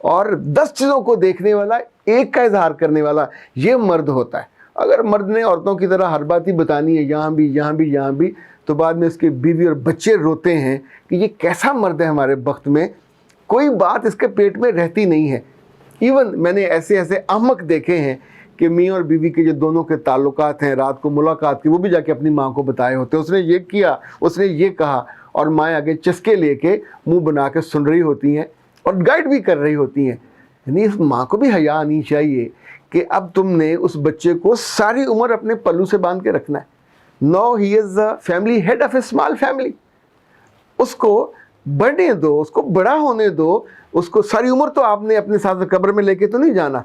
اور 10 چیزوں کو دیکھنے والا، ایک کا اظہار کرنے والا، یہ مرد ہوتا ہے۔ اگر مرد نے عورتوں کی طرح ہر بات ہی بتانی ہے، یہاں بھی یہاں بھی یہاں بھی، تو بعد میں اس کی بیوی اور بچے روتے ہیں کہ یہ کیسا مرد ہے ہمارے وقت میں، کوئی بات اس کے پیٹ میں رہتی نہیں ہے۔ ایون میں نے ایسے احمق دیکھے ہیں کہ میاں اور بیوی کے جو دونوں کے تعلقات ہیں، رات کو ملاقات کی، وہ بھی جا کے اپنی ماں کو بتائے ہوتے ہیں، اس نے یہ کیا، اس نے یہ کہا، اور ماں آگے چسکے لے کے منہ بنا کے سن رہی ہوتی ہیں اور گائیڈ بھی کر رہی ہوتی ہیں۔ یعنی اس ماں کو بھی حیا آنی چاہیے کہ اب تم نے اس بچے کو ساری عمر اپنے پلو سے باندھ کے رکھنا ہے۔ نو ہی از the family head of a small family۔ اس کو بڑھنے دو، اس کو بڑا ہونے دو، اس کو ساری عمر تو آپ نے اپنے ساتھ قبر میں لے کے تو نہیں جانا،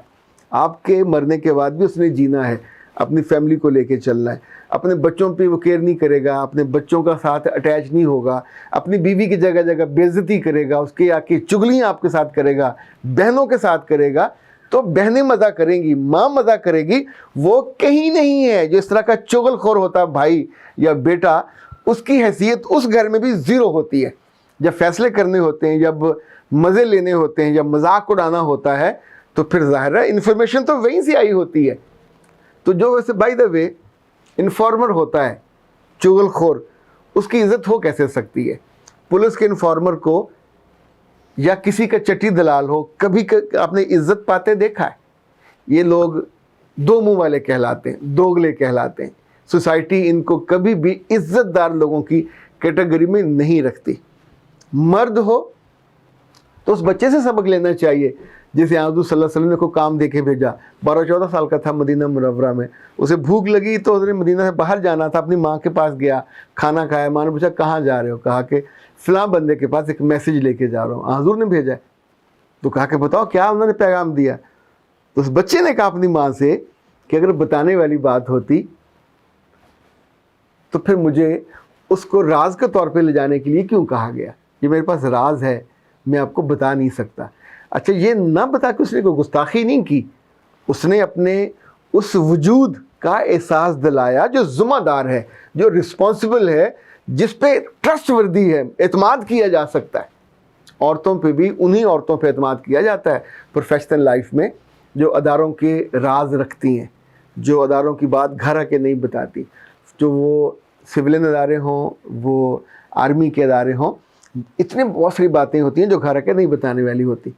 آپ کے مرنے کے بعد بھی اس نے جینا ہے، اپنی فیملی کو لے کے چلنا ہے۔ اپنے بچوں پہ وہ کیئر نہیں کرے گا، اپنے بچوں کا ساتھ اٹیچ نہیں ہوگا، اپنی بیوی کی جگہ جگہ بے عزتی کرے گا، اس کے آ کے چگلیاں آپ کے ساتھ کرے گا، بہنوں کے ساتھ کرے گا، تو بہنیں مزہ کریں گی، ماں مزہ کرے گی۔ وہ کہیں نہیں ہے جو اس طرح کا چغل خور ہوتا ہے بھائی یا بیٹا، اس کی حیثیت اس گھر میں بھی زیرو ہوتی ہے۔ جب فیصلے کرنے ہوتے ہیں، جب مزے لینے ہوتے ہیں، جب مذاق اڑانا ہوتا ہے، تو پھر ظاہر ہے انفارمیشن تو وہیں سے آئی ہوتی ہے۔ تو جو ویسے بائی دا وے انفارمر ہوتا ہے، چغل خور، اس کی عزت ہو کیسے سکتی ہے؟ پولیس کے انفارمر کو یا کسی کا چٹی دلال ہو، کبھی آپ نے عزت پاتے دیکھا ہے؟ یہ لوگ دو منہ والے کہلاتے ہیں، دوگلے کہلاتے ہیں۔ سوسائٹی ان کو کبھی بھی عزت دار لوگوں کی کیٹیگری میں نہیں رکھتی۔ مرد ہو تو اس بچے سے سبق لینا چاہیے، جسے حضور صلی اللہ علیہ وسلم نے کو کام دے کے بھیجا، 12-14 سال کا تھا، مدینہ منورہ میں، اسے بھوک لگی تو حضرت مدینہ سے باہر جانا تھا، اپنی ماں کے پاس گیا، کھانا کھایا، ماں نے پوچھا کہاں جا رہے ہو؟ کہا کہ فلاں بندے کے پاس ایک میسیج لے کے جا رہا ہوں، حضور نے بھیجا ہے۔ تو کہا کہ بتاؤ کیا انہوں نے پیغام دیا؟ تو اس بچے نے کہا اپنی ماں سے کہ اگر بتانے والی بات ہوتی تو پھر مجھے اس کو راز کے طور پہ لے جانے کے لیے کیوں کہا گیا؟ یہ میرے پاس راز ہے، میں آپ کو بتا نہیں سکتا۔ اچھا، یہ نہ بتا کہ اس نے کوئی گستاخی نہیں کی، اس نے اپنے اس وجود کا احساس دلایا جو ذمہ دار ہے، جو رسپانسبل ہے، جس پہ ٹرسٹ وردی ہے، اعتماد کیا جا سکتا ہے۔ عورتوں پہ بھی انہی عورتوں پہ اعتماد کیا جاتا ہے پروفیشنل لائف میں، جو اداروں کے راز رکھتی ہیں، جو اداروں کی بات گھر آ کے نہیں بتاتی، جو وہ سولین ادارے ہوں، وہ آرمی کے ادارے ہوں، اتنے بہت ساری باتیں ہوتی ہیں جو گھر آ کے نہیں بتانے والی ہوتی۔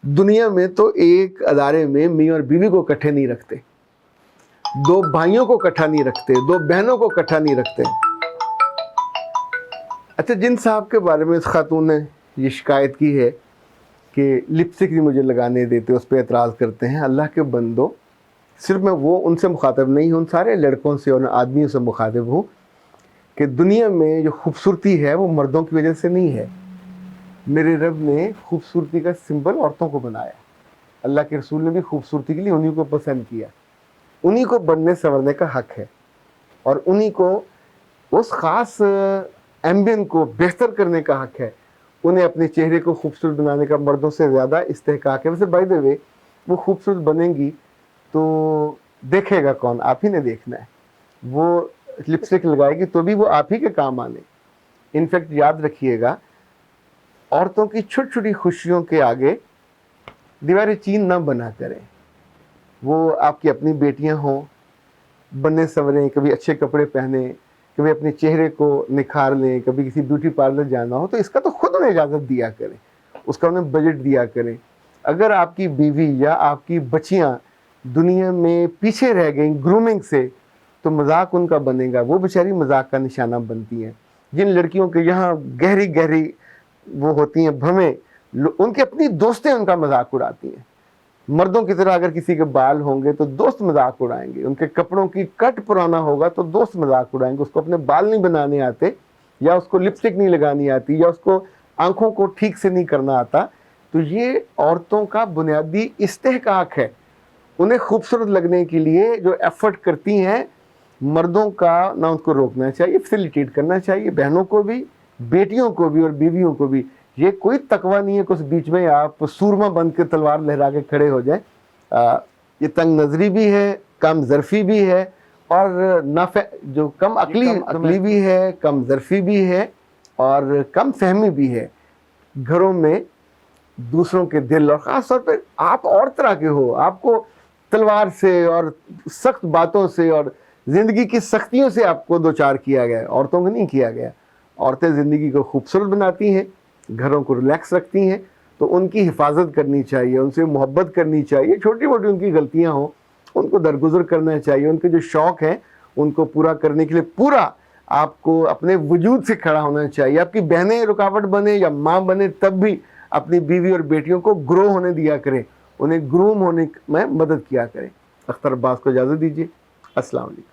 دنیا میں تو ایک ادارے میں میاں اور بیوی کو اکٹھے نہیں رکھتے، دو بھائیوں کو اکٹھا نہیں رکھتے، دو بہنوں کو اکٹھا نہیں رکھتے۔ اچھا، جن صاحب کے بارے میں اس خاتون نے یہ شکایت کی ہے کہ لپسٹک نہیں مجھے لگانے دیتے، اس پہ اعتراض کرتے ہیں، اللہ کے بندو، صرف میں وہ ان سے مخاطب نہیں ہوں، ان سارے لڑکوں سے اور آدمیوں سے مخاطب ہوں کہ دنیا میں جو خوبصورتی ہے وہ مردوں کی وجہ سے نہیں ہے۔ میرے رب نے خوبصورتی کا سمبل عورتوں کو بنایا، اللہ کے رسول نے بھی خوبصورتی کے لیے انہی کو پسند کیا، انہی کو بننے سنورنے کا حق ہے، اور انہی کو اس خاص ایمبین کو بہتر کرنے کا حق ہے، انہیں اپنے چہرے کو خوبصورت بنانے کا مردوں سے زیادہ استحقاق ہے۔ ویسے بائی دا وے وہ خوبصورت بنیں گی تو دیکھے گا کون؟ آپ ہی نے دیکھنا ہے۔ وہ لپسٹک لگائے گی تو بھی وہ آپ ہی کے کام آنے۔ انفیکٹ یاد رکھیے گا، عورتوں کی چھوٹی چھوٹی خوشیوں کے آگے دیواریں چین نہ بنا کریں۔ وہ آپ کی اپنی بیٹیاں ہوں، بننے سنوریں، کبھی اچھے کپڑے پہنیں، کبھی اپنے چہرے کو نکھار لیں، کبھی کسی بیوٹی پارلر جانا ہو تو اس کا تو خود انہیں اجازت دیا کریں، اس کا انہیں بجٹ دیا کریں۔ اگر آپ کی بیوی یا آپ کی بچیاں دنیا میں پیچھے رہ گئیں گرومنگ سے، تو مذاق ان کا بنے گا، وہ بیچاری مذاق کا نشانہ بنتی ہیں۔ جن لڑکیوں کے یہاں گہری گہری وہ ہوتی ہیں بھویں، ان کی اپنی دوستیں ان کا مذاق اڑاتی ہیں۔ مردوں کی طرح اگر کسی کے بال ہوں گے تو دوست مذاق اڑائیں گے، ان کے کپڑوں کی کٹ پرانا ہوگا تو دوست مذاق اڑائیں گے، اس کو اپنے بال نہیں بنانے آتے، یا اس کو لپسٹک نہیں لگانی آتی، یا اس کو آنکھوں کو ٹھیک سے نہیں کرنا آتا، تو یہ عورتوں کا بنیادی استحقاق ہے۔ انہیں خوبصورت لگنے کے لیے جو ایفرٹ کرتی ہیں، مردوں کا نہ ان کو روکنا چاہیے، فیسیلیٹیٹ کرنا چاہیے، بہنوں کو بھی، بیٹیوں کو بھی اور بیویوں کو بھی۔ یہ کوئی تقوی نہیں ہے کہ اس بیچ میں آپ سورما بن کے تلوار لہرا کے کھڑے ہو جائیں۔ یہ تنگ نظری بھی ہے، کم ظرفی بھی ہے، اور جو کم عقلی بھی ہے، کم ظرفی بھی ہے، اور کم فہمی بھی ہے۔ گھروں میں دوسروں کے دل، اور خاص طور پہ آپ اور طرح کے ہو، آپ کو تلوار سے اور سخت باتوں سے اور زندگی کی سختیوں سے آپ کو دوچار کیا گیا ہے، عورتوں کو نہیں کیا گیا۔ عورتیں زندگی کو خوبصورت بناتی ہیں، گھروں کو ریلیکس رکھتی ہیں، تو ان کی حفاظت کرنی چاہیے، ان سے محبت کرنی چاہیے، چھوٹی موٹی ان کی غلطیاں ہوں ان کو درگزر کرنا چاہیے، ان کے جو شوق ہیں ان کو پورا کرنے کے لیے پورا آپ کو اپنے وجود سے کھڑا ہونا چاہیے۔ آپ کی بہنیں رکاوٹ بنے یا ماں بنے، تب بھی اپنی بیوی اور بیٹیوں کو گرو ہونے دیا کریں، انہیں گروم ہونے میں مدد کیا کریں۔ اختر عباس کو اجازت دیجیے، السلام علیکم۔